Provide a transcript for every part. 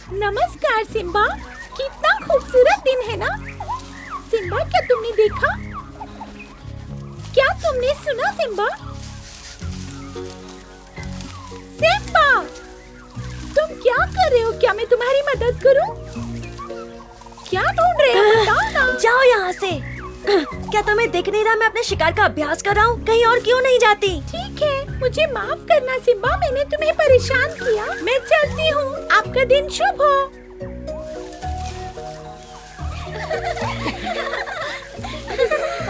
नमस्कार सिम्बा, कितना खूबसूरत दिन है ना। सिम्बा, क्या तुमने देखा? क्या तुमने सुना सिम्बा? सिम्बा, तुम क्या कर रहे हो? क्या मैं तुम्हारी मदद करूं? क्या ढूंढ रहे हो? बताओ ना। जाओ यहाँ से। क्या तुम्हें दिख नहीं रहा मैं अपने शिकार का अभ्यास कर रहा हूँ? कहीं और क्यों नहीं जाती? ठीक है, मुझे माफ करना सिम्बा, मैंने तुम्हें परेशान किया। मैं चलती हूँ, आपका दिन शुभ हो।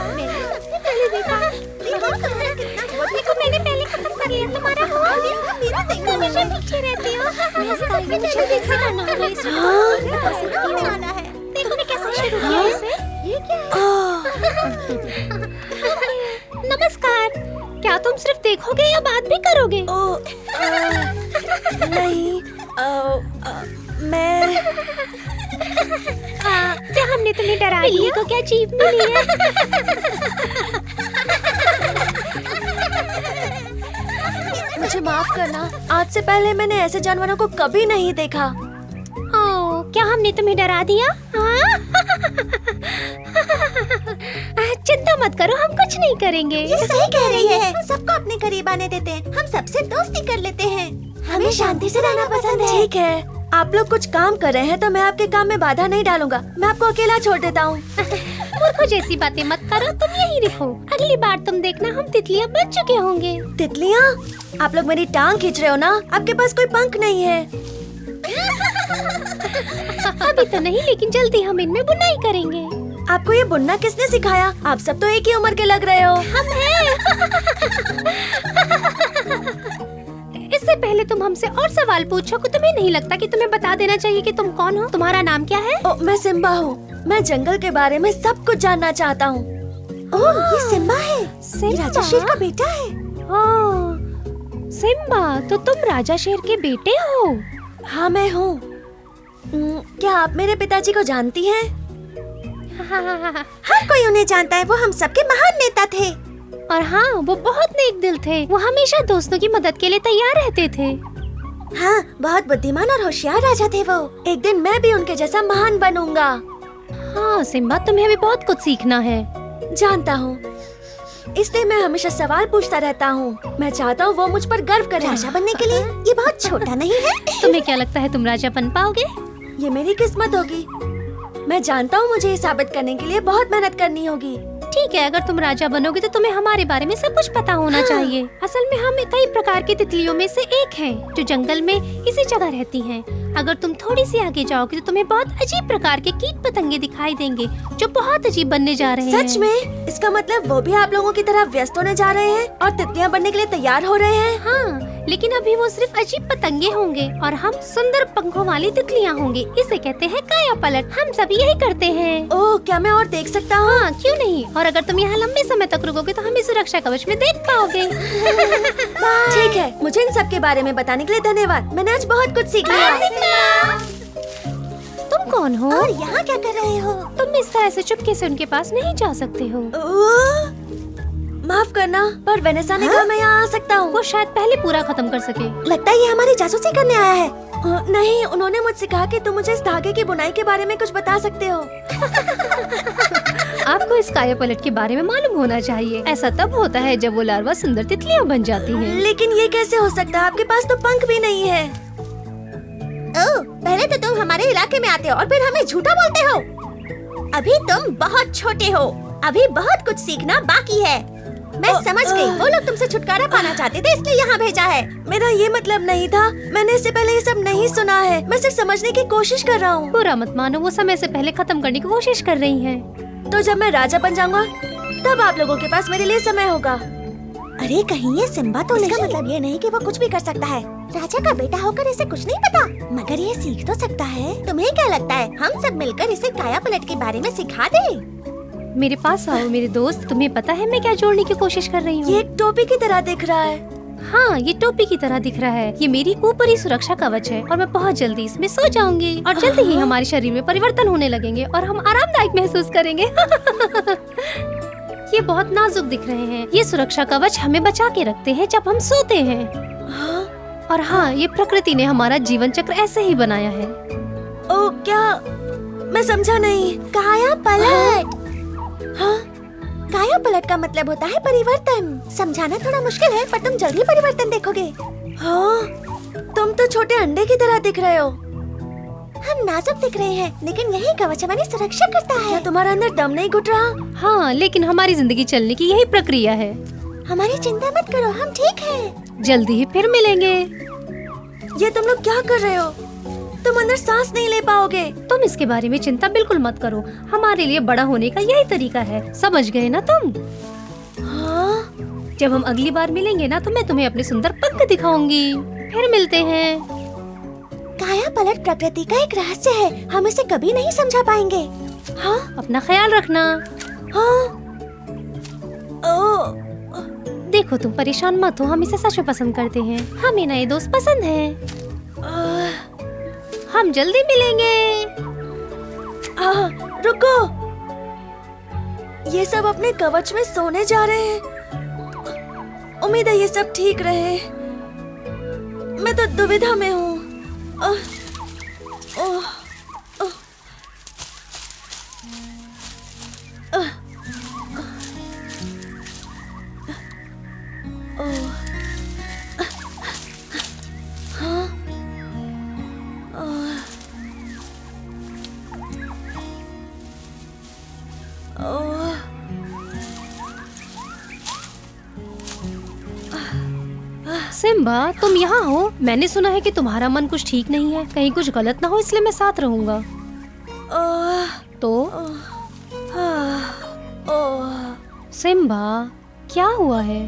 मैंने सबसे पहले देखा। देखो मैंने पहले खत्म कर लिया, तुम्हारा हो गया। मेरा देखो, हमेशा पीछे रहती हो। सबसे पहले देख से करना होगा इसमें। आना है। देखो मैं कैसे शुरू किया इसे। ये क्या है? नमस्कार, क्या तुम सिर्फ देखोगे या बात भी करोगे? नहीं, मैं क्या हमने तुम्हें डरा दिया? तो क्या चीज मिली है? मुझे माफ करना, आज से पहले मैंने ऐसे जानवरों को कभी नहीं देखा। क्या हमने तुम्हें डरा दिया? चिंता मत करो, हम कुछ नहीं करेंगे। ये सही कह रही है। हम सबको अपने करीब आने देते हैं, हम सबसे दोस्ती कर लेते हैं। हमें शांति से रहना पसंद है। ठीक है, आप लोग कुछ काम कर रहे हैं तो मैं आपके काम में बाधा नहीं डालूंगा। मैं आपको अकेला छोड़ देता हूँ। मूर्खों जैसी बातें मत करो, तुम यहीं रखो। अगली बार तुम देखना हम तितलियां बन चुके होंगे। तितलियाँ? आप लोग मेरी टांग खींच रहे हो ना? आपके पास कोई पंख नहीं है। अभी तो नहीं, लेकिन जल्दी हम इनमें बुनाई करेंगे। आपको ये बुनना किसने सिखाया? आप सब तो एक ही उम्र के लग रहे हो। हम हैं। इससे पहले तुम हमसे और सवाल पूछो कि तुम्हें नहीं लगता कि तुम्हें बता देना चाहिए कि तुम कौन हो? तुम्हारा नाम क्या है? मैं सिम्बा हूँ। मैं जंगल के बारे में सब कुछ जानना चाहता हूँ। ओह, ये सिम्बा है। ये राजा शेर का बेटा है। सिम्बा, तो तुम राजा शेर के बेटे हो? हाँ, मैं हूँ। क्या आप मेरे पिताजी को जानती हैं? हर कोई उन्हें जानता है, वो हम सबके महान नेता थे। और हाँ, वो बहुत नेक दिल थे। वो हमेशा दोस्तों की मदद के लिए तैयार रहते थे। हाँ, बहुत बुद्धिमान और होशियार राजा थे वो। एक दिन मैं भी उनके जैसा महान बनूंगा। हाँ सिम्बा, तुम्हें भी बहुत कुछ सीखना है। जानता हूँ, इसलिए मैं हमेशा सवाल पूछता रहता हूँ। मैं चाहता हूँ वो मुझ पर गर्व करे। राजा बनने के लिए ये बहुत छोटा नहीं है। तुम्हें क्या लगता है तुम राजा बन पाओगे? ये मेरी किस्मत होगी। मैं जानता हूँ मुझे ये साबित करने के लिए बहुत मेहनत करनी होगी। ठीक है, अगर तुम राजा बनोगे तो तुम्हें हमारे बारे में सब कुछ पता होना चाहिए। असल में हम कई प्रकार की तितलियों में से एक हैं, जो जंगल में इसी जगह रहती हैं। अगर तुम थोड़ी सी आगे जाओगे तो तुम्हें बहुत अजीब प्रकार के कीट पतंगे दिखाई देंगे, जो बहुत अजीब बनने जा रहे हैं। सच में? इसका मतलब वो भी आप लोगों की तरह व्यस्त होने जा रहे हैं और तितलियां बनने के लिए तैयार हो रहे हैं? हाँ, लेकिन अभी वो सिर्फ अजीब पतंगे होंगे और हम सुंदर पंखों वाली तितलियां होंगे। इसे कहते हैं काया पलट। हम सब यही करते हैं। ओह, क्या मैं और देख सकता हूँ? हाँ, क्यों नहीं। और अगर तुम यहाँ लंबे समय तक रुकोगे तो हमें सुरक्षा कवच में देख पाओगे। ठीक है, मुझे इन सब के बारे में बताने के लिए धन्यवाद। मैंने आज बहुत कुछ सीख लिया। तुम कौन हो? और यहाँ क्या कर रहे हो? तुम इस तरह से चुपके से उनके पास नहीं जा सकते हो। माफ करना, पर वेनेसा ने कहा मैं यहाँ आ सकता हूँ। वो शायद पहले पूरा खत्म कर सके। लगता है ये हमारी जासूसी करने आया है। नहीं, उन्होंने मुझसे कहा कि तुम मुझे इस धागे की बुनाई के बारे में कुछ बता सकते हो। आपको इस काया पलट के बारे में मालूम होना चाहिए। ऐसा तब होता है जब वो लार्वा सुंदर तितलियां बन जाती हैं। लेकिन ये कैसे हो सकता है? आपके पास तो पंख भी नहीं है। ओह, पहले तो तुम हमारे इलाके में आते हो और फिर हमें झूठा बोलते हो। अभी तुम बहुत छोटे हो, अभी बहुत कुछ सीखना बाकी है। मैं समझ गई, वो लोग तुमसे छुटकारा पाना चाहते थे, इसलिए यहाँ भेजा है। मेरा ये मतलब नहीं था। मैंने इससे पहले ये सब नहीं सुना है। मैं सिर्फ समझने की कोशिश कर रहा हूँ। बुरा मत मानो, वो समय से पहले खत्म करने की कोशिश कर रही हैं। तो जब मैं राजा बन जाऊंगा तब आप लोगों के पास मेरे लिए समय होगा। अरे कहीं ये सिम्बा तो नहीं? इसका मतलब ये नहीं कि वो कुछ भी कर सकता है। राजा का बेटा होकर इसे कुछ नहीं पता, मगर ये सीख तो सकता है। तुम्हें क्या लगता है हम सब मिलकर इसे काया पलट के बारे में सिखा दे? मेरे पास आओ मेरे दोस्त। तुम्हें पता है मैं क्या जोड़ने की कोशिश कर रही हूँ? ये एक टोपी की तरह दिख रहा है। हाँ, ये टोपी की तरह दिख रहा है। ये मेरी ऊपरी सुरक्षा कवच है और मैं बहुत जल्दी इसमें सो जाऊंगी और जल्दी ही हमारे शरीर में परिवर्तन होने लगेंगे और हम आरामदायक महसूस करेंगे। ये बहुत नाजुक दिख रहे हैं। ये सुरक्षा कवच हमें बचा के रखते हैं जब हम सोते हैं। और हाँ, ये प्रकृति ने हमारा जीवन चक्र ऐसे ही बनाया है। तो क्या? मैं समझा नहीं। काया पलट। हाँ? काया पलट का मतलब होता है परिवर्तन। समझाना थोड़ा मुश्किल है पर तुम जल्दी परिवर्तन देखोगे। हाँ? तुम तो छोटे अंडे की तरह दिख रहे हो। हम नाजुक दिख रहे हैं लेकिन यही कवच हमारी सुरक्षा करता क्या है। तुम्हारा अंदर दम नहीं घुट रहा? हाँ, लेकिन हमारी जिंदगी चलने की यही प्रक्रिया है। हमारी चिंता मत करो, हम ठीक हैं। जल्दी ही फिर मिलेंगे। ये तुम लोग क्या कर रहे हो? तुम अंदर सांस नहीं ले पाओगे। तुम इसके बारे में चिंता बिल्कुल मत करो। हमारे लिए बड़ा होने का यही तरीका है। समझ गए ना तुम? हाँ? जब हम अगली बार मिलेंगे ना तो मैं तुम्हें अपने सुंदर पंख दिखाऊंगी। फिर मिलते हैं। काया पलट प्रकृति का एक रहस्य है, हम इसे कभी नहीं समझा पाएंगे। हाँ? अपना ख्याल रखना। हाँ? ओ, देखो तुम परेशान मत हो, हम इसे सच में पसंद करते हैं। हमें नए दोस्त पसंद हैं। हम जल्दी मिलेंगे। रुको। ये सब अपने कवच में सोने जा रहे हैं। उम्मीद है ये सब ठीक रहे। मैं तो दुविधा में हूँ। सिम्बा, तुम यहाँ हो? मैंने सुना है कि तुम्हारा मन कुछ ठीक नहीं है। कहीं कुछ गलत ना हो इसलिए मैं साथ रहूंगा। तो सिम्बा, क्या हुआ है?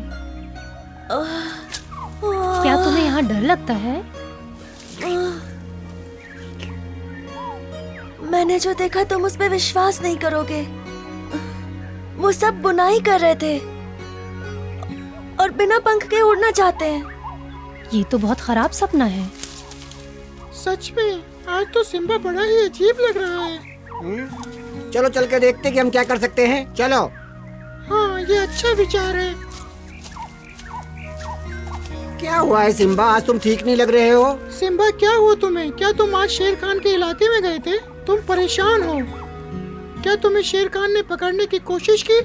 क्या तुम्हें यहाँ डर लगता है? मैंने जो देखा तुम उस पे विश्वास नहीं करोगे। वो सब बुनाई कर रहे थे और बिना पंख के उड़ना चाहते हैं। ये तो बहुत खराब सपना है। सच में आज तो सिम्बा बड़ा ही अजीब लग रहा है। चलो चल के देखते कि हम क्या कर सकते हैं। चलो। हाँ, ये अच्छा विचार है। क्या हुआ है सिम्बा, आज तुम ठीक नहीं लग रहे हो? सिम्बा, क्या हुआ तुम्हें? क्या तुम आज शेर खान के इलाके में गए थे? तुम परेशान हो। क्या तुम्हें शेर खान ने पकड़ने की कोशिश की?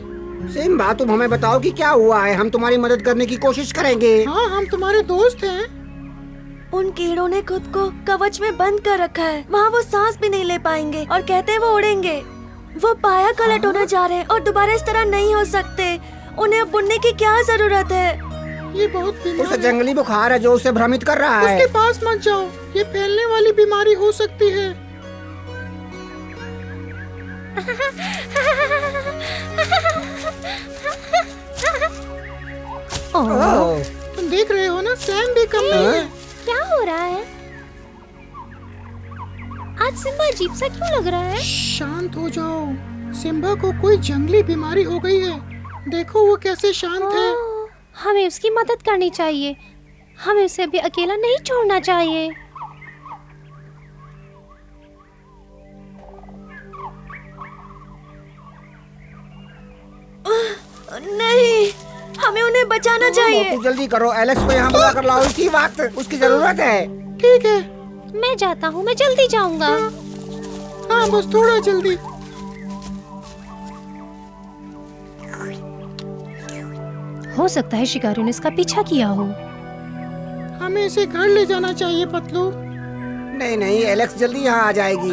सिम्बा, तुम हमें बताओ कि क्या हुआ है। हम तुम्हारी मदद करने की कोशिश करेंगे। हाँ, हम तुम्हारे दोस्त हैं। उन कीड़ों ने खुद को कवच में बंद कर रखा है। वहाँ वो सांस भी नहीं ले पाएंगे और कहते हैं वो उड़ेंगे। वो पाया कलट होने जा रहे हैं और दोबारा इस तरह नहीं हो सकते। उन्हें अब बुनने की क्या जरूरत है? ये बहुत बीमार उसे है। जंगली बुखार है जो उसे भ्रमित कर रहा है। उसके पास मत जाओ, ये फैलने वाली बीमारी हो सकती है। ओह, तुम देख रहे हो ना, सैम भी कम नहीं है। क्या हो रहा है? आज सिम्बा अजीब सा क्यों लग रहा है? शांत हो जाओ। सिम्बा को कोई जंगली बीमारी हो गई है। देखो वो कैसे शांत है। हमें उसकी मदद करनी चाहिए। हमें उसे अभी अकेला नहीं छोड़ना चाहिए। नहीं, हमें उन्हें बचाना चाहिए। तू जल्दी करो, एलेक्स को यहाँ बुला कर लाओ इसी वक्त। उसकी जरूरत है। ठीक है। मैं जाता हूँ, मैं जल्दी जाऊंगा। हाँ, बस थोड़ा जल्दी। हो सकता है शिकारियों ने इसका पीछा किया हो। हमें इसे घर ले जाना चाहिए पतलू। नहीं नहीं, एलेक्स जल्दी यहाँ आ जाएगी।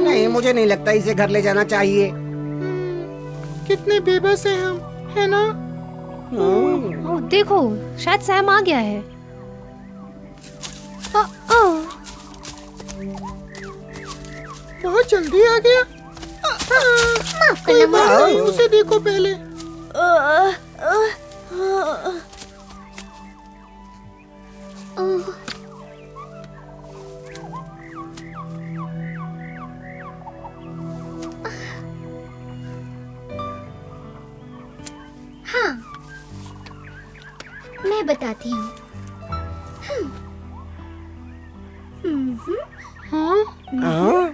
नहीं, मुझे नहीं लगता इसे घर ले जाना चाहिए। कितने बेबस हैं हम, है ना? ओह, देखो, शायद सैम आ गया है। बहुत जल्दी आ गया। माफ कोई करना बात नहीं, उसे देखो पहले। हाँ, मैं बताती हूँ। हाँ, हाँ?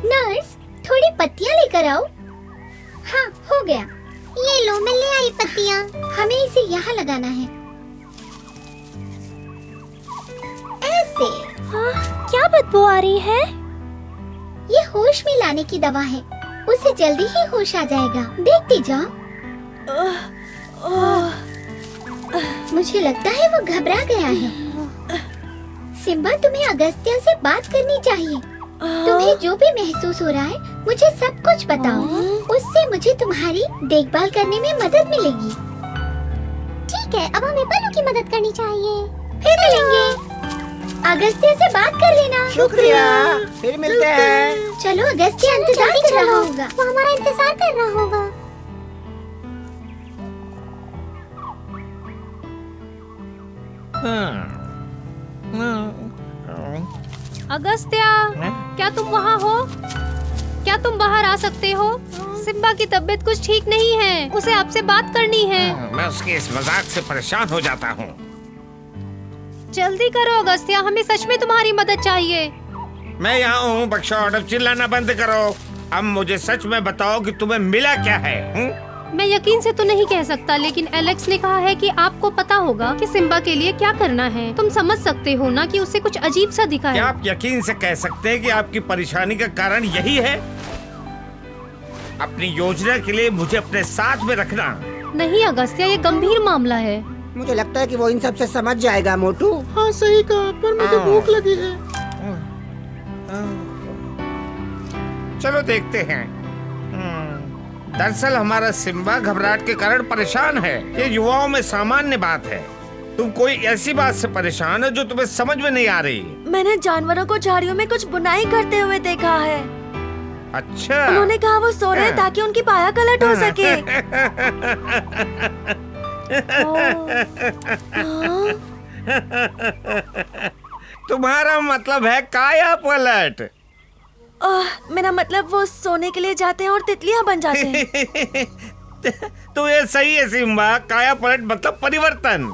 नर्स, थोड़ी पत्तियाँ लेकर आओ। हाँ, हो गया। ये लो, मैं ले आई पत्तियाँ। हमें इसे यहाँ लगाना है, ऐसे। क्या बदबू आ रही है? ये होश में लाने की दवा है, उसे जल्दी ही होश आ जाएगा। देखते जाओ। मुझे लगता है वो घबरा गया है। सिम्बा, तुम्हें अगस्त्या से बात करनी चाहिए। तुम्हें जो भी महसूस हो रहा है, मुझे सब कुछ बताओ। उससे मुझे तुम्हारी देखभाल करने में मदद मिलेगी। ठीक है, अब हमें बल्लू की मदद करनी चाहिए। फिर मिलेंगे। अगस्त्या से बात कर लेना। शुक्रिया, फिर मिलते हैं। चलो, अगस्त्या इंतजार कर रहा होगा। वो हमारा इंतजार कर रहा होगा। अगस्त्या, क्या तुम वहाँ हो? क्या तुम बाहर आ सकते हो? सिम्बा की तबीयत कुछ ठीक नहीं है, उसे आपसे बात करनी है। मैं उसके इस मजाक से परेशान हो जाता हूँ। जल्दी करो अगस्त्या, हमें सच में तुम्हारी मदद चाहिए। मैं यहाँ हूँ बकशॉट, अब चिल्लाना बंद करो। अब मुझे सच में बताओ कि तुम्हें मिला क्या है? मैं यकीन से तो नहीं कह सकता, लेकिन एलेक्स ने कहा है कि आपको पता होगा कि सिम्बा के लिए क्या करना है। तुम समझ सकते हो ना कि उसे कुछ अजीब सा दिखा है। क्या आप यकीन से कह सकते हैं कि आपकी परेशानी का कारण यही है? अपनी योजना के लिए मुझे अपने साथ में रखना। नहीं अगस्त्या, ये गंभीर मामला है। मुझे लगता है कि वो इन सब से समझ जाएगा मोटू। हाँ सही कहा, पर मुझे भूख लगी है। चलो देखते हैं। दरअसल हमारा सिम्बा घबराहट के कारण परेशान है। ये युवाओं में सामान्य बात है। तुम कोई ऐसी बात से परेशान हो जो तुम्हें समझ में नहीं आ रही? मैंने जानवरों को झाड़ियों में कुछ बुनाई करते हुए देखा है। अच्छा। उन्होंने कहा वो सो रहे हैं ताकि उनकी पाया कलट हो सके। तुम्हारा मतलब है काया पलट? मेरा मतलब वो सोने के लिए जाते हैं और तितलियां बन जाते हैं। तो ये सही है सिम्बा, काया पलट मतलब परिवर्तन।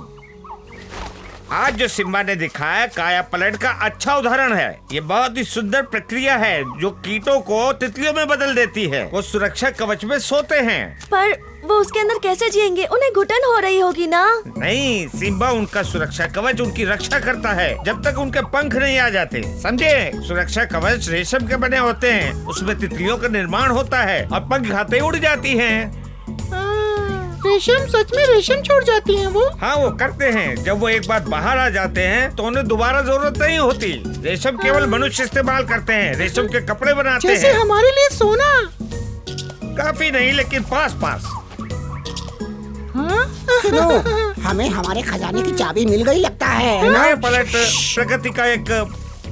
आज जो सिम्बा ने दिखाया काया पलट का अच्छा उदाहरण है। ये बहुत ही सुंदर प्रक्रिया है जो कीटों को तितलियों में बदल देती है। वो सुरक्षा कवच में सोते हैं। पर वो उसके अंदर कैसे जिएंगे? उन्हें घुटन हो रही होगी ना? नहीं, सिम्बा उनका सुरक्षा कवच उनकी रक्षा करता है जब तक उनके पंख नहीं आ जाते, समझे? सुरक्षा कवच रेशम के बने होते हैं, उसमें तितलियों का निर्माण होता है और पंख आते ही उड़ जाती हैं। रेशम, सच में रेशम छोड़ जाती हैं वो? हाँ, वो करते हैं। जब वो एक बार बाहर आ जाते हैं तो उन्हें दोबारा जरूरत नहीं होती। रेशम केवल मनुष्य इस्तेमाल करते हैं। रेशम के कपड़े बनाते हैं। जैसे हमारे लिए सोना। काफी नहीं, लेकिन पास पास। सुनो, हमें हमारे खजाने की चाबी मिल गई लगता है ना? काया पलट प्रगति का एक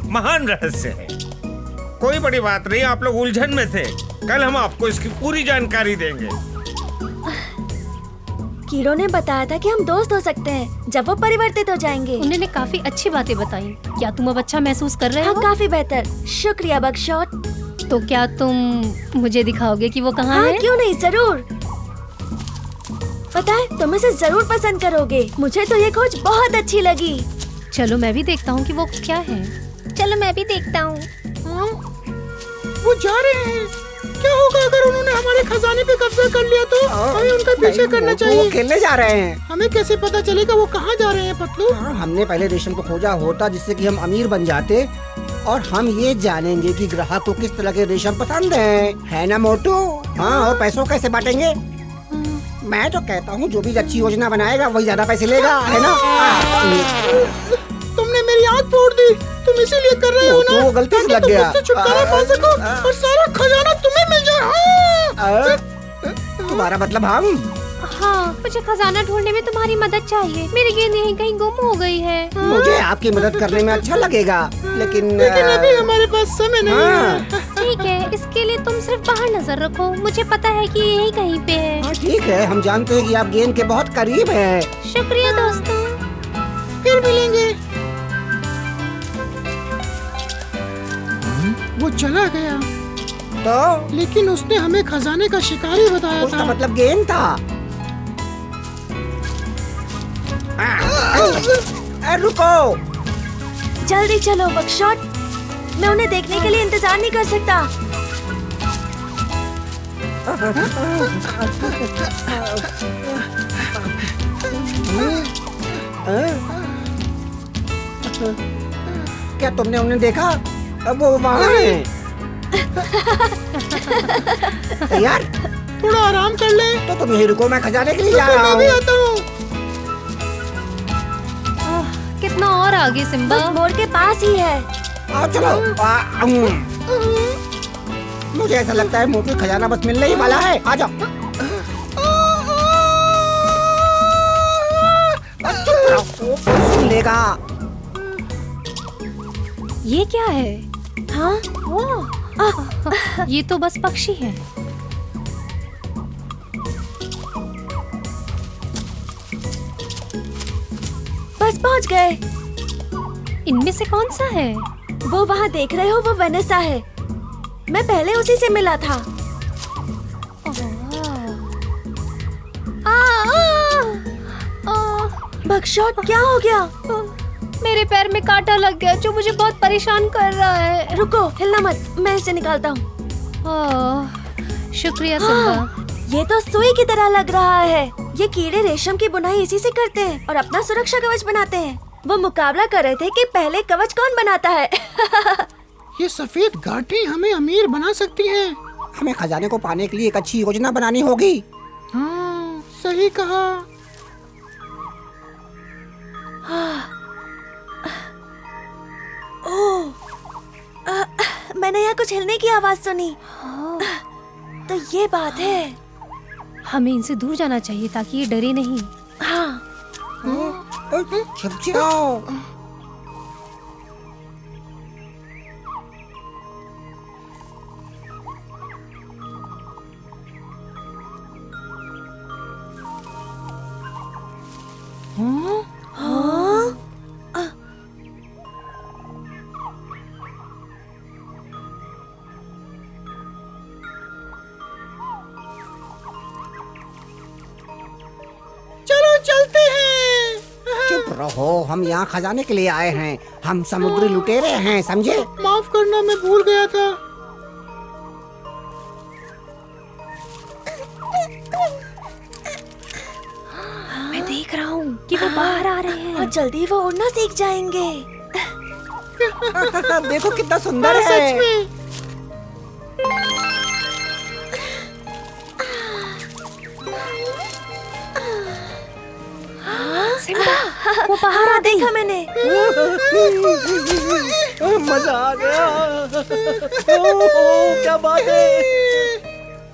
महान रहस्य है। कोई बड़ी बात नहीं, आप लोग उलझन में थे। कल हम आपको इसकी पूरी जानकारी देंगे। कीड़ों ने बताया था कि हम दोस्त हो सकते हैं जब वो परिवर्तित हो जाएंगे। उन्होंने काफी अच्छी बातें बताई। क्या तुम अब अच्छा महसूस कर रहे हाँ, हो? काफी बेहतर। शुक्रिया बकशॉट। तो क्या तुम मुझे दिखाओगे कि वो कहाँ हाँ, है? क्यों नहीं, जरूर। पता है, तुम इसे जरूर पसंद करोगे। मुझे तो ये खोज बहुत अच्छी लगी। चलो मैं भी देखता हूँ कि वो क्या है। चलो मैं भी देखता हूँ। वो जा रहे हैं। क्या होगा अगर उन्होंने हमारे खजाने पे कब्जा कर लिया तो? हमें उनका पीछे करना मोटू, चाहिए। वो खेलने जा रहे हैं। हमें कैसे पता चलेगा वो कहाँ जा रहे हैं पतलू? हमने पहले रेशम को खोजा होता जिससे कि हम अमीर बन जाते, और हम ये जानेंगे कि ग्राहक को किस तरह के रेशम पसंद है ना मोटू? हाँ, और पैसों कैसे बांटेंगे? मैं तो कहता हूँ जो भी अच्छी योजना बनाएगा वही ज्यादा पैसे लेगा, है ना? तुमने मेरी आँख फोड़ दी। तुम इसीलिए कर रहे हो ना? वो गलती से लग ताकि तुम गया। मुझसे छुटकारा पा सको और सारा खजाना तुम्हें मिल जाए। तुम्हारा मतलब हम? हाँ, मुझे खजाना ढूंढने में तुम्हारी मदद चाहिए। मेरी गेंद यहीं कहीं गुम हो गई है। मुझे आपकी मदद करने में अच्छा लगेगा, लेकिन अभी हमारे पास समय नहीं है। ठीक है, इसके लिए तुम सिर्फ बाहर नजर रखो। मुझे पता है कि यही कहीं पे है। हाँ ठीक है, हम जानते हैं कि आप गेंद के बहुत करीब हैं। शुक्रिया दोस्तों। फिर मिलेंगे। वो चला गया, तो लेकिन उसने हमें खजाने का शिकारी बताया उसका था। मतलब गेंद था। रुको, जल्दी चलो बकशॉट। मैं उन्हें देखने के लिए इंतजार नहीं कर सकता। क्या तुमने उन्हें देखा? अब वो वहाँ है। यार थोड़ा आराम कर ले। तो तुम यही रुको, मैं खजाने के लिए जा रुको, रहा मैं भी हूँ। आता हूँ। कितना और आगे सिम्बा? बस मोड़ के पास ही है। आओ चलो। मुझे ऐसा लगता है मोटू खजाना बस मिलने ही वाला है। आ जाओ। बस चुप रहो, सुन लेगा। ये क्या है? हाँ ये तो बस पक्षी है। बस पहुँच गए। इनमें से कौन सा है? वो वहाँ देख रहे हो, वो वेनेसा है। मैं पहले उसी से मिला था। बगशॉट, क्या हो गया? मेरे पैर में कांटा लग गया जो मुझे बहुत परेशान कर रहा है। रुको, हिलना मत, मैं इसे निकालता हूँ। शुक्रिया सिम्बा। ये तो सुई की तरह लग रहा है। ये कीड़े रेशम की बुनाई इसी से करते हैं और अपना सुरक्षा कवच बनाते हैं। वो मुकाबला कर रहे थे कि पहले कवच कौन बनाता है। ये सफेद गांठें हमें अमीर बना सकती हैं। हमें खजाने को पाने के लिए एक अच्छी योजना बनानी होगी। हाँ, सही कहा। ओह, मैंने यहाँ कुछ हिलने की आवाज सुनी। तो ये बात है। हमें इनसे दूर जाना चाहिए ताकि ये डरे नहीं। हाँ, छिप जाओ। चलो चलते हैं। चुप रहो, हम यहाँ खजाने के लिए आए हैं। हम समुद्री लुटेरे हैं, समझे? माफ करना, मैं भूल गया था। मैं देख रहा हूँ कि वो बाहर आ रहे हैं। और जल्दी वो उड़ना सीख जाएंगे। देखो कितना सुंदर हाँ, है। सच में। सिम्बा, वो बाहर आ देखा मैंने। मजा आ गया। ओह, क्या बात है।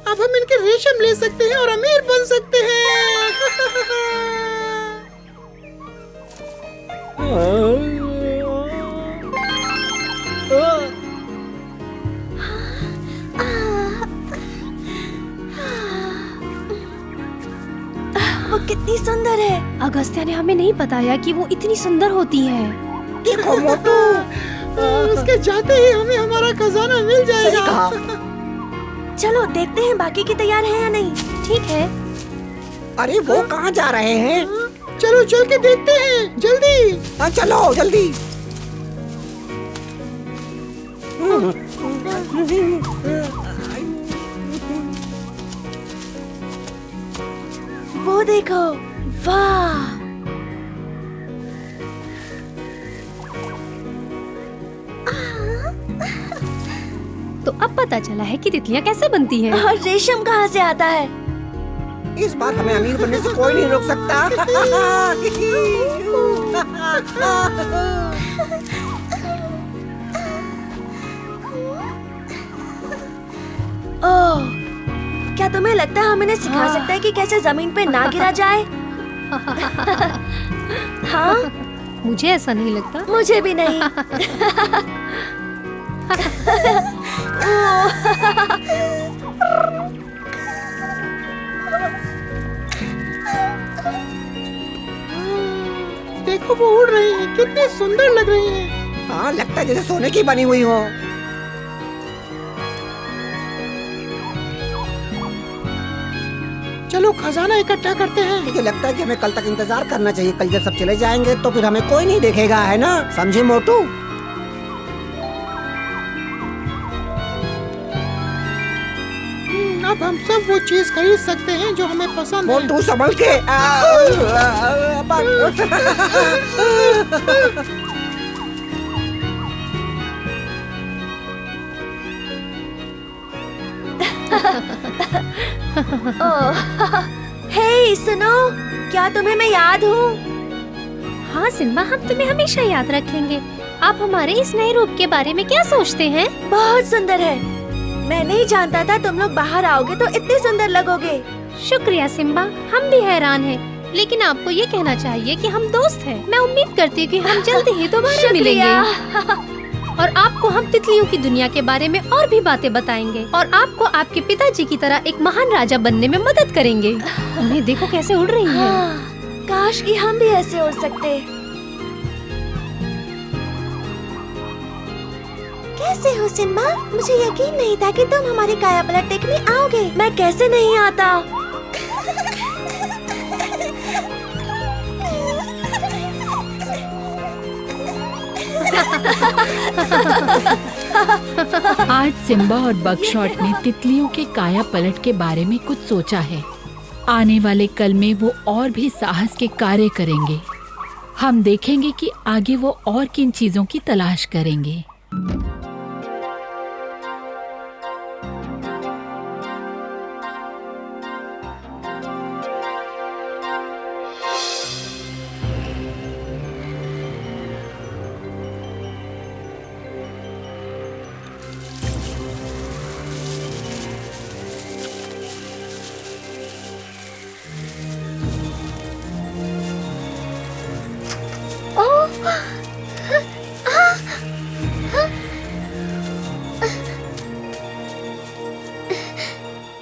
अब हम इनके रेशम ले सकते हैं और अमीर बन सकते हैं। वो कितनी सुंदर है। अगस्त्या ने हमें नहीं बताया कि वो इतनी सुंदर होती है। देखो मोटू, उसके जाते ही हमें हमारा खजाना मिल सही जाएगा। कहा। चलो देखते हैं बाकी की तैयार है या नहीं। ठीक है। अरे वो कहाँ जा रहे हैं? चलो चल के देखते हैं, जल्दी। हाँ चलो जल्दी। वो देखो, वाह। तो अब पता चला है कि तितलियां कैसे बनती हैं। और रेशम कहाँ से आता है? इस बार हमें अमीर बनने से कोई नहीं रोक सकता। ओह, क्या तुम्हें लगता है हम इन्हें सिखा सकते हैं कि कैसे जमीन पे ना गिरा जाए? हाँ, मुझे ऐसा नहीं लगता। मुझे भी नहीं। देखो वो उड़ रही हैं, कितनी सुंदर लग रही हैं। हाँ, लगता है जैसे सोने की बनी हुई हो। चलो खजाना इकट्ठा करते हैं। मुझे लगता है कि हमें कल तक इंतजार करना चाहिए। कल जब सब चले जाएंगे तो फिर हमें कोई नहीं देखेगा, है ना? समझे मोटू? अब हम सब वो चीज खरीद सकते हैं जो हमें पसंद है। मोटू संभल के हे सुनो, क्या तुम्हें मैं याद हूँ? हाँ सिम्बा, हम तुम्हें हमेशा याद रखेंगे। आप हमारे इस नए रूप के बारे में क्या सोचते हैं? बहुत सुंदर है। मैं नहीं जानता था तुम लोग बाहर आओगे तो इतने सुंदर लगोगे। शुक्रिया सिम्बा, हम भी हैरान हैं। लेकिन आपको ये कहना चाहिए कि हम दोस्त हैं। मैं उम्मीद करती हूँ कि हम जल्दी ही दोबारा मिलेंगे और आपको हम तितलियों की दुनिया के बारे में और भी बातें बताएंगे और आपको आपके पिताजी की तरह एक महान राजा बनने में मदद करेंगे। उन्हें देखो कैसे उड़ रही हैं। हाँ, काश कि हम भी ऐसे उड़ सकते। कैसे हो सिम्बा? मुझे यकीन नहीं था कि तुम हमारी काया पलट देखने आओगे। मैं कैसे नहीं आता? आज सिम्बा और बगशॉट ने तितलियों के काया पलट के बारे में कुछ सोचा है। आने वाले कल में वो और भी साहस के कार्य करेंगे। हम देखेंगे कि आगे वो और किन चीजों की तलाश करेंगे।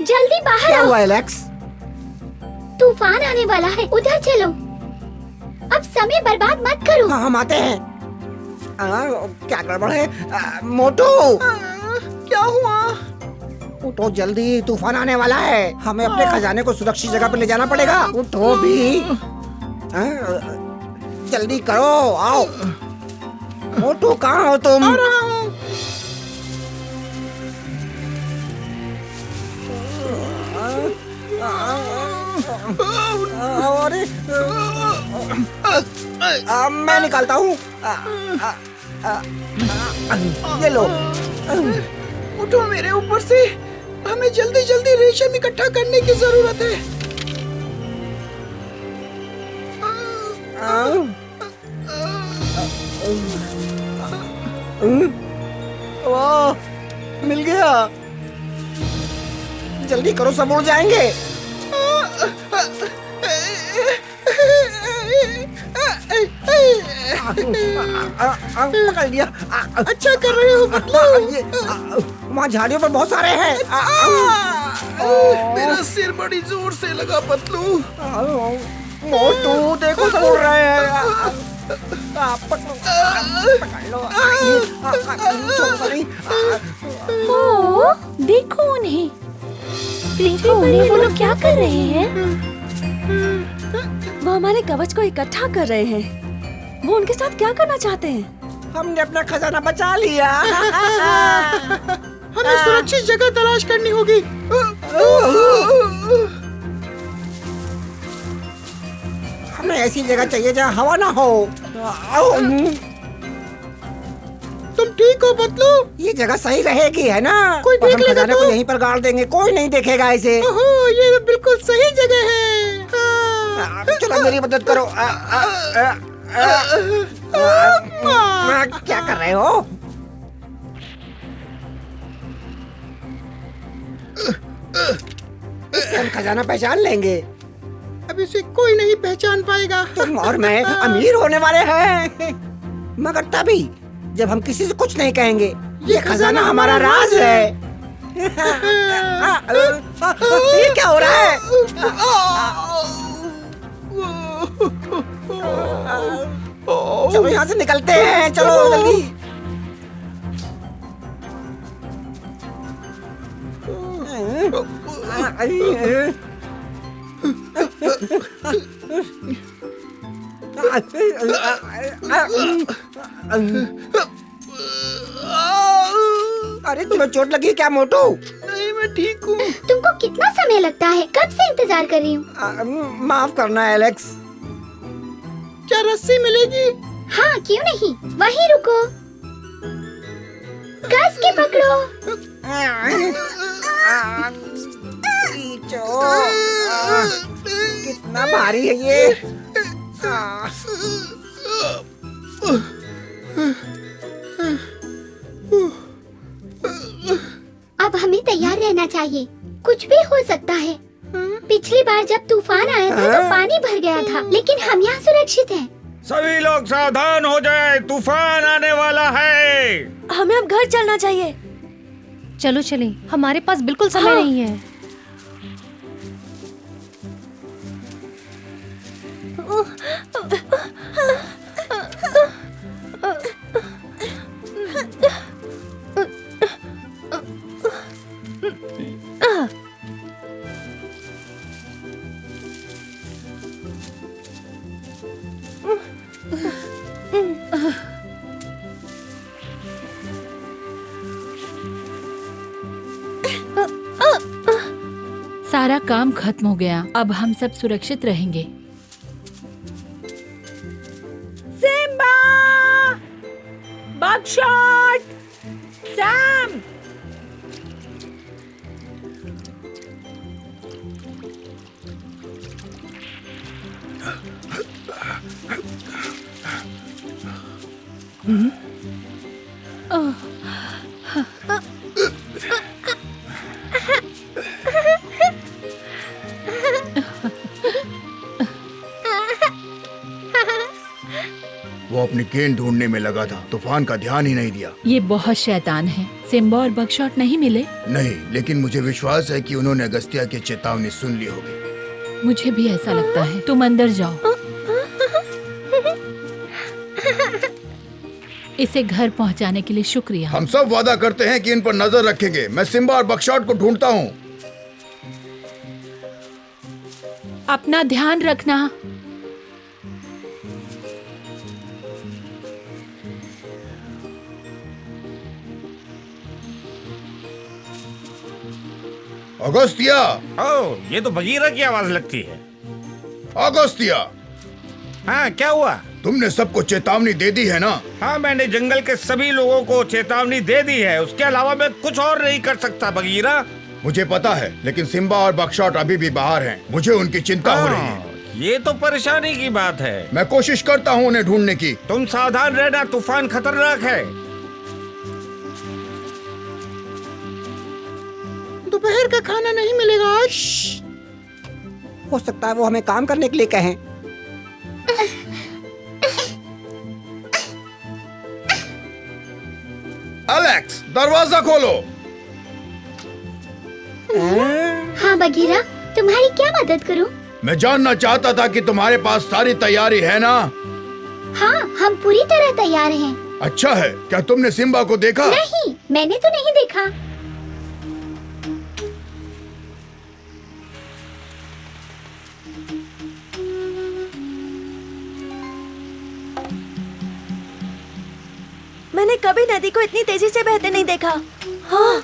जल्दी बाहर क्या आओ, हुआ एलेक्स? तूफान आने वाला है। उधर चलो, अब समय बर्बाद मत करो। हाँ, हम आते हैं। क्या गड़बड़ है? मोटू क्या हुआ? उठो जल्दी, तूफान आने वाला है। हमें अपने खजाने को सुरक्षित जगह पर ले जाना पड़ेगा। उठो भी। जल्दी करो, आओ। मोटू कहाँ हो तुम? आ रहा हूँ। अरे मैं निकालता हूँ। ये लो। उठो मेरे ऊपर से। हमें जल्दी जल्दी रेशम इकट्ठा करने की जरूरत है। वाह, मिल गया। जल्दी करो, सब उड़ जाएंगे। पकड़ लिया। अच्छा कर रहे हो मतलब। वहाँ झाड़ियों पर बहुत सारे हैं। मेरा सिर बड़ी जोर से लगा पतलू। मोटू देखो, सब उड़ रहे हैं। पकड़ लो। ओ, देखो उन्हें। देखो उन्हें, वो लोग क्या कर रहे हैं? वो हमारे कवच को इकट्ठा कर रहे हैं। वो उनके साथ क्या करना चाहते हैं? हमने अपना खजाना बचा लिया। हमें सुरक्षित जगह तलाश करनी होगी। हमें ऐसी जगह चाहिए जहाँ हवा ना हो। तुम ठीक हो पतलू? ये जगह सही रहेगी, है ना? कोई और देख हम लेगा खजाने तो? को यहीं पर गाड़ देंगे, कोई नहीं देखेगा इसे। ओहो, ये तो बिल्कुल सही जगह है। चलो मेरी मदद करो। क्या कर रहे हो? इससे हम खजाना पहचान लेंगे। अब इसे कोई नहीं पहचान पाएगा। तुम और मैं अमीर होने वाले हैं, मगर तभी जब हम किसी से कुछ नहीं कहेंगे। ये खजाना हमारा राज है। ये क्या हो रहा है? चलो यहाँ से निकलते हैं, चलो जल्दी। अरे तुम्हें चोट लगी क्या मोटू? नहीं, मैं ठीक हूँ। तुमको कितना समय लगता है? कब से इंतजार कर रही हूँ। माफ करना एलेक्स। क्या रस्सी मिलेगी? हाँ, क्यों नहीं, वहीं रुको, कस के पकड़ो। कितना भारी है ये। अब हमें तैयार रहना चाहिए, कुछ भी हो सकता है। पिछली बार जब तूफान आया था तो पानी भर गया था, लेकिन हम यहाँ सुरक्षित हैं। सभी लोग सावधान हो जाए, तूफान आने वाला है। हमें अब घर चलना चाहिए। चलो चलें, हमारे पास बिल्कुल समय नहीं है। सारा काम खत्म हो गया, अब हम सब सुरक्षित रहेंगे। Simba, Buckshot, Sam. वो अपनी गेंद ढूंढने में लगा था, तूफान का ध्यान ही नहीं दिया। ये बहुत शैतान है। सिम्बा और बकशॉट नहीं मिले? नहीं, लेकिन मुझे विश्वास है कि उन्होंने अगस्त्या की चेतावनी सुन ली होगी। मुझे भी ऐसा लगता है। तुम अंदर जाओ। इसे घर पहुंचाने के लिए शुक्रिया। हम सब वादा करते हैं कि इन पर नजर रखेंगे। मैं सिम्बा और बकशॉट को ढूंढता हूँ। अपना ध्यान रखना। अगस्त्या! ओह, ये तो बगीरा की आवाज लगती है। अगस्त्या! हाँ, क्या हुआ? तुमने सबको चेतावनी दे दी है ना? हाँ, मैंने जंगल के सभी लोगों को चेतावनी दे दी है। उसके अलावा मैं कुछ और नहीं कर सकता बगीरा। मुझे पता है, लेकिन सिम्बा और बकशॉट अभी भी बाहर हैं। मुझे उनकी चिंता हो रही है। ये तो परेशानी की बात है। मैं कोशिश करता हूँ उन्हें ढूंढने की। तुम सावधान रहना, तूफान खतरनाक है। दोपहर का खाना नहीं मिलेगा आज। हो सकता है वो हमें काम करने के लिए कहें। एलेक्स, दरवाजा खोलो। हाँ बगीरा, तुम्हारी क्या मदद करूं? मैं जानना चाहता था कि तुम्हारे पास सारी तैयारी है ना? हाँ, हम पूरी तरह तैयार हैं। अच्छा है। क्या तुमने सिम्बा को देखा? नहीं, मैंने तो नहीं देखा। मैंने कभी नदी को इतनी तेजी से बहते नहीं देखा। हाँ।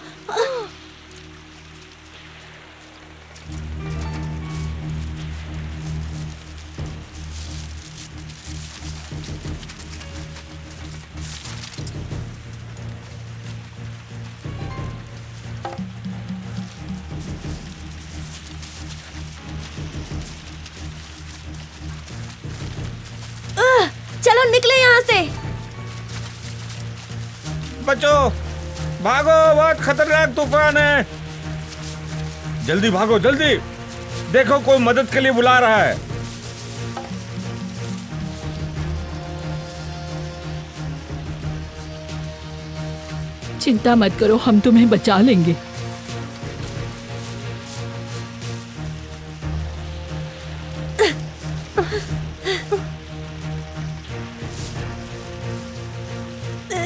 चलो निकले यहाँ से। बचो, भागो, बहुत खतरनाक तूफान है। जल्दी भागो, जल्दी। देखो, कोई मदद के लिए बुला रहा है। चिंता मत करो, हम तुम्हें बचा लेंगे।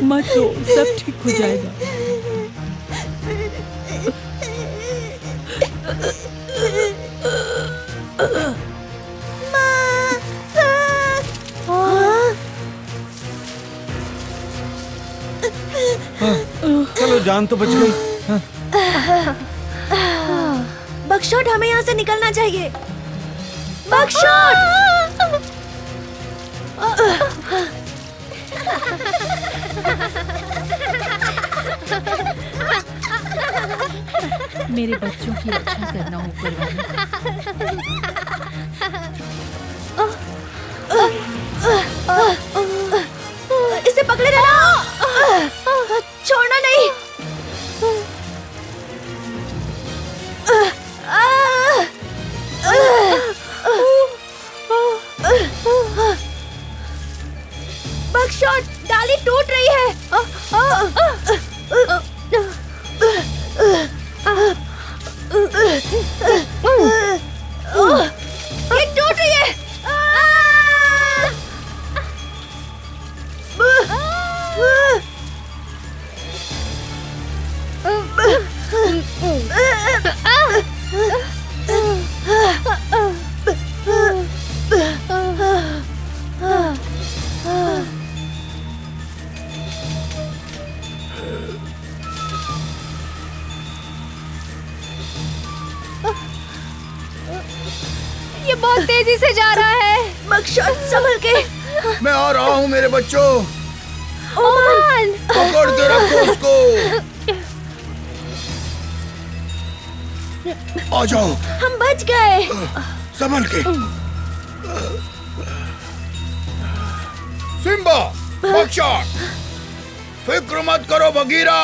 मत रो, सब ठीक हो जाएगा। चलो, जान तो बच गई। बकशॉट, हमें यहाँ से निकलना चाहिए। बकशॉट! मेरे बच्चों की रक्षा करना ऊपर वाले। इसे पकड़े रहना, छोड़ना नहीं। बकशॉट, डाली टूट रही है। ये टूट रही है। ये बहुत तेजी से जा रहा है। बकशॉट, संभल के। मैं आ रहा हूँ मेरे बच्चों, ओमान, पकड़ के रखो उसको। आ जाओ, हम बच गए। संभल के। सिम्बा, बकशॉट, फिक्र मत करो बगीरा।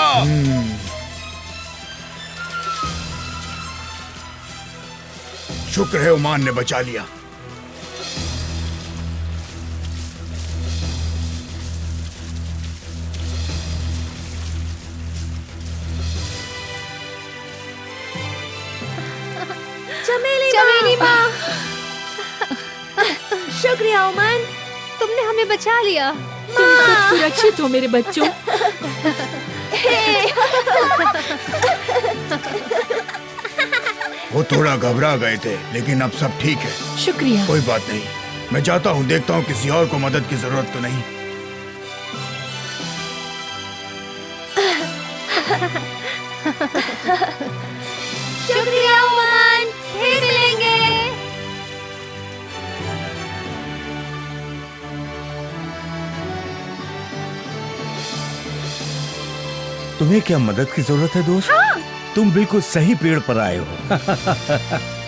शुक्र है ओमान ने बचा लिया। चमेली माँ, शुक्रिया ओमान, तुमने हमें बचा लिया। तुम सब सुरक्षित हो मेरे बच्चों। वो थोड़ा घबरा गए थे, लेकिन अब सब ठीक है। शुक्रिया। कोई बात नहीं, मैं जाता हूँ, देखता हूँ किसी और को मदद की जरूरत तो नहीं। शुक्रिया ओमान, फिर मिलेंगे। तुम्हें क्या मदद की जरूरत है दोस्त? तुम बिल्कुल सही पेड़ पर आए हो।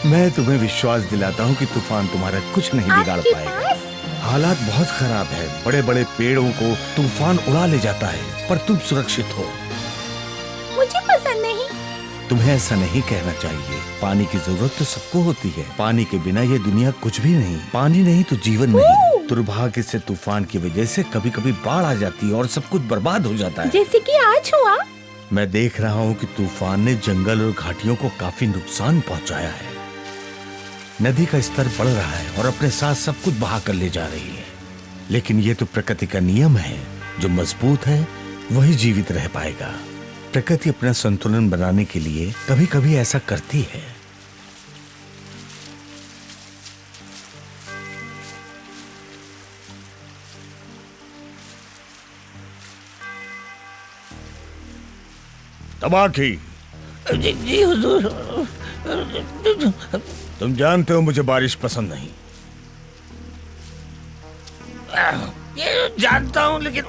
मैं तुम्हें विश्वास दिलाता हूँ कि तूफान तुम्हारा कुछ नहीं बिगाड़ पाएगा। हालात बहुत खराब है, बड़े बड़े पेड़ों को तूफान उड़ा ले जाता है, पर तुम सुरक्षित हो। मुझे पसंद नहीं। तुम्हें ऐसा नहीं कहना चाहिए। पानी की जरूरत तो सबको होती है। पानी के बिना ये दुनिया कुछ भी नहीं। पानी नहीं तो जीवन नहीं। दुर्भाग्य से तूफान की वजह से कभी कभी बाढ़ आ जाती है और सब कुछ बर्बाद हो जाता है। जैसे कि आज हुआ। मैं देख रहा हूँ कि तूफान ने जंगल और घाटियों को काफी नुकसान पहुँचाया है। नदी का स्तर बढ़ रहा है और अपने साथ सब कुछ बहा कर ले जा रही है। लेकिन ये तो प्रकृति का नियम है, जो मजबूत है वही जीवित रह पाएगा। प्रकृति अपना संतुलन बनाने के लिए कभी कभी ऐसा करती है। तबाही। जी हुजूर। तुम जानते हो मुझे बारिश पसंद नहीं। ये जानता हूँ, लेकिन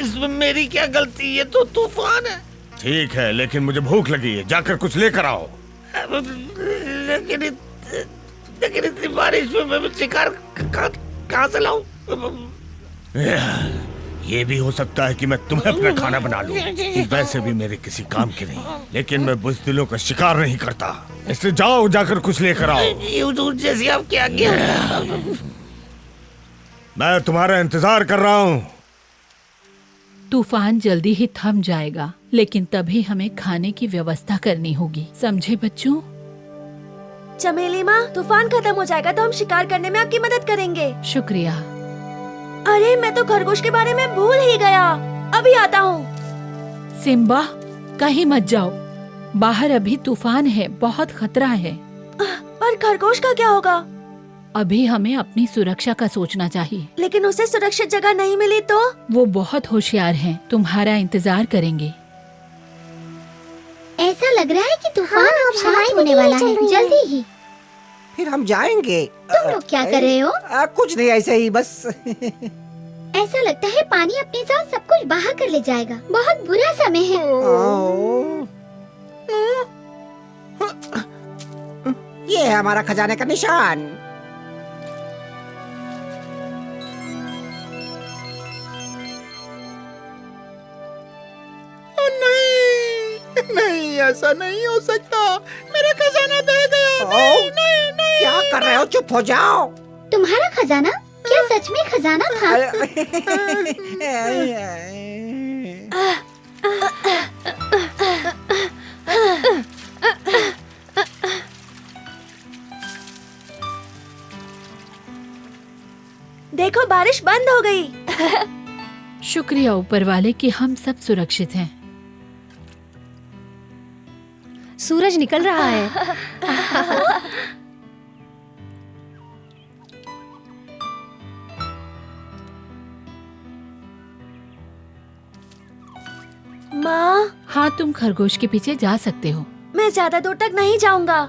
इसमें मेरी क्या गलती? ये तो तूफान है। ठीक है, लेकिन मुझे भूख लगी है, जाकर कुछ लेकर आओ। लेकिन इतनी बारिश में मैं शिकार कहाँ से लाऊं? ये भी हो सकता है कि मैं तुम्हें अपना खाना बना लूं। वैसे भी मेरे किसी काम की नहीं, लेकिन मैं बुज़दिलों का शिकार नहीं करता। इसलिए जाओ, जाकर कुछ लेकर आओ। हुजूर, जैसी आपकी आज्ञा। मैं तुम्हारा इंतजार कर रहा हूँ। तूफान जल्दी ही थम जाएगा, लेकिन तभी हमें खाने की व्यवस्था करनी होगी। समझे बच्चों? चमेली माँ, तूफान खत्म हो जाएगा तो हम शिकार करने में आपकी मदद करेंगे। शुक्रिया। अरे, मैं तो खरगोश के बारे में भूल ही गया। अभी आता हूँ। सिम्बा, कहीं मत जाओ। बाहर अभी तूफान है, बहुत खतरा है। पर खरगोश का क्या होगा? अभी हमें अपनी सुरक्षा का सोचना चाहिए। लेकिन उसे सुरक्षित जगह नहीं मिली तो? वो बहुत होशियार हैं, तुम्हारा इंतजार करेंगे। ऐसा लग रहा है कि तूफान अब शांत होने वाला है, जल्दी ही। फिर हम जाएंगे। तुम लोग क्या कर रहे हो? कुछ नहीं, ऐसे ही बस। ऐसा लगता है पानी अपने साथ सब कुछ बहा कर ले जाएगा। बहुत बुरा समय है। ये है हमारा खजाने का निशान। नहीं, ऐसा नहीं हो सकता। मेरा खजाना बह गया। नहीं, नहीं, नहीं। क्या कर रहे हो? चुप हो जाओ। तुम्हारा खजाना? क्या सच में खजाना था? देखो बारिश बंद हो गई। शुक्रिया ऊपर वाले कि हम सब सुरक्षित हैं। सूरज निकल रहा है। माँ, हाँ, तुम खरगोश के पीछे जा सकते हो। मैं ज्यादा दूर तक नहीं जाऊंगा।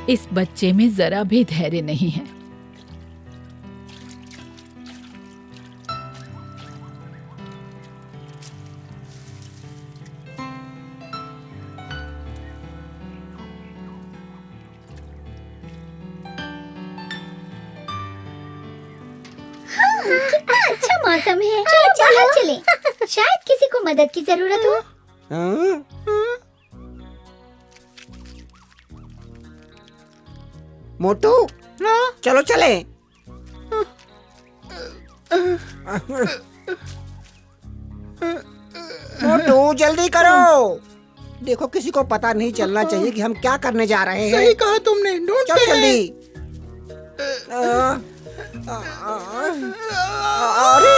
इस बच्चे में जरा भी धैर्य नहीं है। कितना अच्छा मौसम है। चलो बाहर चलें। शायद किसी को मदद की जरूरत हो। मोटू, चलो चले। मोटू जल्दी करो। देखो किसी को पता नहीं चलना चाहिए कि हम क्या करने जा रहे हैं। सही कहा तुमने। चल जल्दी। अरे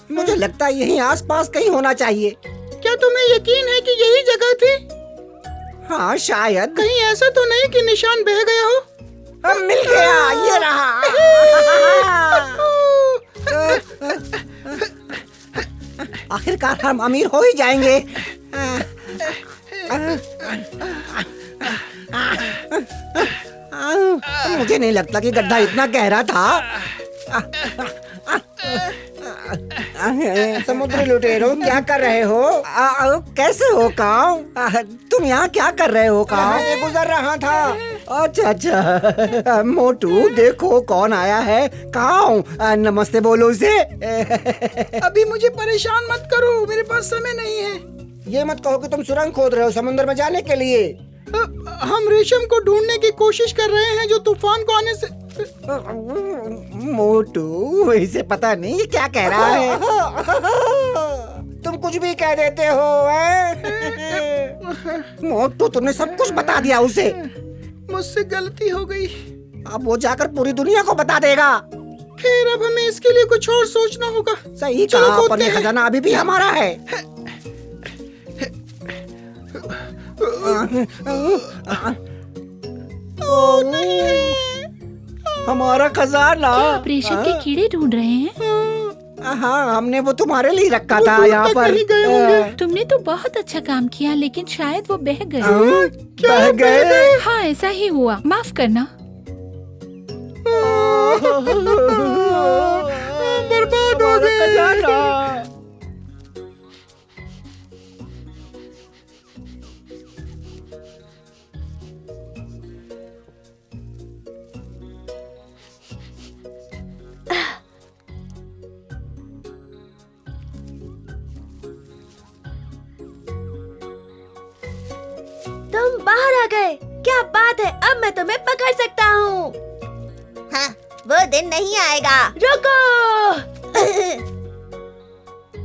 मुझे लगता है यहीं आसपास कहीं होना चाहिए। क्या तुम्हें यकीन है कि यही जगह थी? हाँ शायद। कहीं ऐसा तो नहीं कि निशान बह गया हो? मिल गया, ये रहा। आखिरकार हम अमीर हो ही जाएंगे। मुझे नहीं लगता कि गड्ढा इतना गहरा था। समुद्री लुटेरों, क्या कर रहे हो? कैसे हो काऊ? तुम यहाँ क्या कर रहे हो काऊ? मैं गुजर रहा था। अच्छा अच्छा। मोटू देखो कौन आया है। काऊ, नमस्ते बोलो उसे। अभी मुझे परेशान मत करो, मेरे पास समय नहीं है। ये मत कहो कि तुम सुरंग खोद रहे हो समुद्र में जाने के लिए। हम रेशम को ढूंढने की कोशिश कर रहे हैं जो तूफान को आने से। मोटू, इसे पता नहीं ये क्या कह रहा है। तुम कुछ भी कह देते हो। मोटू, तुमने सब कुछ बता दिया उसे। मुझसे गलती हो गई। अब वो जाकर पूरी दुनिया को बता देगा। खैर, अब हमें इसके लिए कुछ और सोचना होगा। सही कहा, पर ये खजाना अभी भी हमारा है। ओ नहीं, हमारा खजाना। आप रेशम के कीड़े ढूंढ रहे हैं? हाँ, हमने वो तुम्हारे लिए रखा था यहाँ पर। तुमने तो बहुत अच्छा काम किया, लेकिन शायद वो बह गए। बह गए? हाँ, ऐसा ही हुआ। माफ करना। बर्बाद हो गए। तुम बाहर आ गए। क्या बात है, अब मैं तुम्हें पकड़ सकता हूँ। हाँ, वो दिन नहीं आएगा। रुको।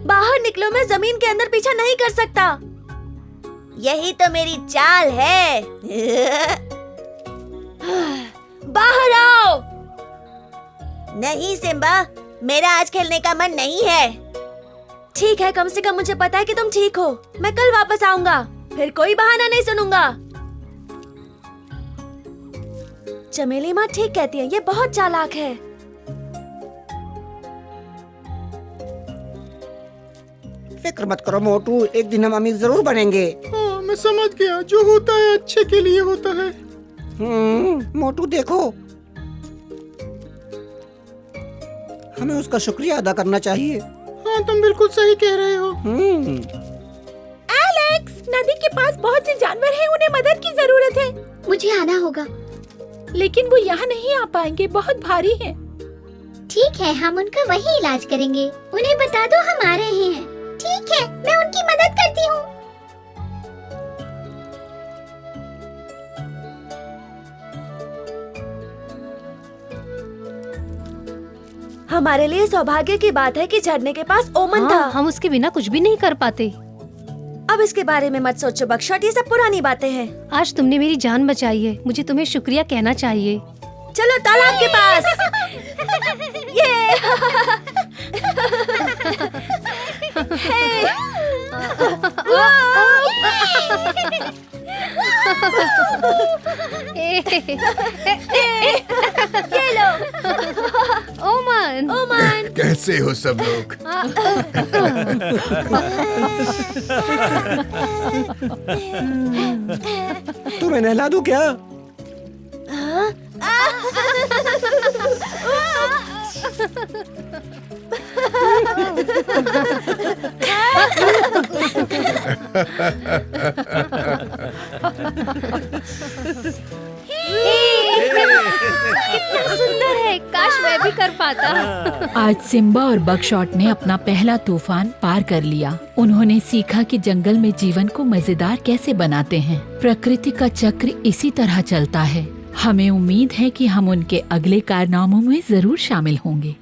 बाहर निकलो, मैं जमीन के अंदर पीछा नहीं कर सकता। यही तो मेरी चाल है। बाहर आओ। नहीं सिम्बा, मेरा आज खेलने का मन नहीं है। ठीक है, कम से कम मुझे पता है कि तुम ठीक हो। मैं कल वापस आऊंगा, फिर कोई बहाना नहीं सुनूंगा। चमेली माँ ठीक कहती है, ये बहुत चालाक है। फिक्र मत करो मोटू, एक दिन हम अमीर जरूर बनेंगे। हाँ, मैं समझ गया, जो होता है अच्छे के लिए होता है। मोटू देखो, हमें उसका शुक्रिया अदा करना चाहिए। हाँ, तुम बिल्कुल सही कह रहे हो। एलेक्स, नदी के पास बहुत से जानवर हैं, उन्हें मदद की जरूरत है। मुझे आना होगा। लेकिन वो यहाँ नहीं आ पाएंगे, बहुत भारी हैं। ठीक है, हम उनका वही इलाज करेंगे। उन्हें बता दो हम आ रहे हैं। ठीक है, मैं उनकी मदद करती हूँ। हमारे लिए सौभाग्य की बात है कि झरने के पास ओमन हाँ, था। हम उसके बिना कुछ भी नहीं कर पाते। अब इसके बारे में मत सोचो बकशॉट, ये सब पुरानी बातें हैं। आज तुमने मेरी जान बचाई है, मुझे तुम्हें शुक्रिया कहना चाहिए। चलो तालाब के पास। ये ये लो। ओमन, ओमन, कैसे हो सब लोग? तुम्हें नहला दूं क्या? कितना सुंदर है, काश मैं भी कर पाता। आज सिम्बा और बकशॉट ने अपना पहला तूफान पार कर लिया। उन्होंने सीखा कि जंगल में जीवन को मजेदार कैसे बनाते हैं। प्रकृति का चक्र इसी तरह चलता है। हमें उम्मीद है कि हम उनके अगले कारनामों में जरूर शामिल होंगे।